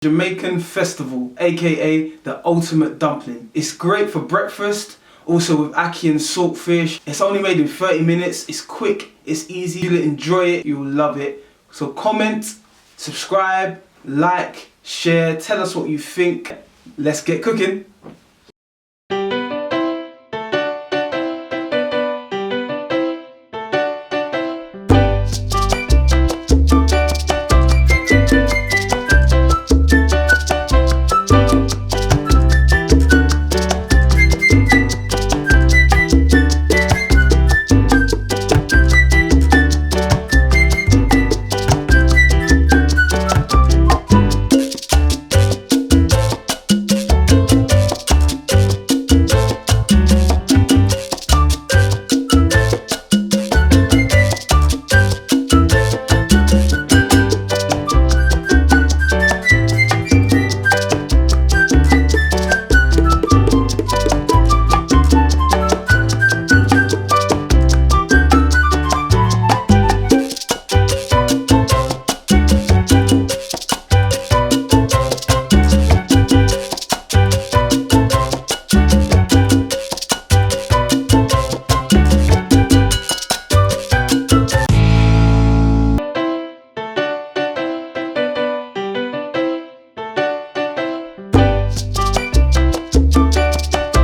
Jamaican festival, aka the ultimate dumpling. It's great for breakfast, also with ackee and saltfish. It's only made in 30 minutes, it's quick, it's easy, you'll enjoy it, you'll love it. So comment, subscribe, like, share, tell us what you think. Let's get cooking.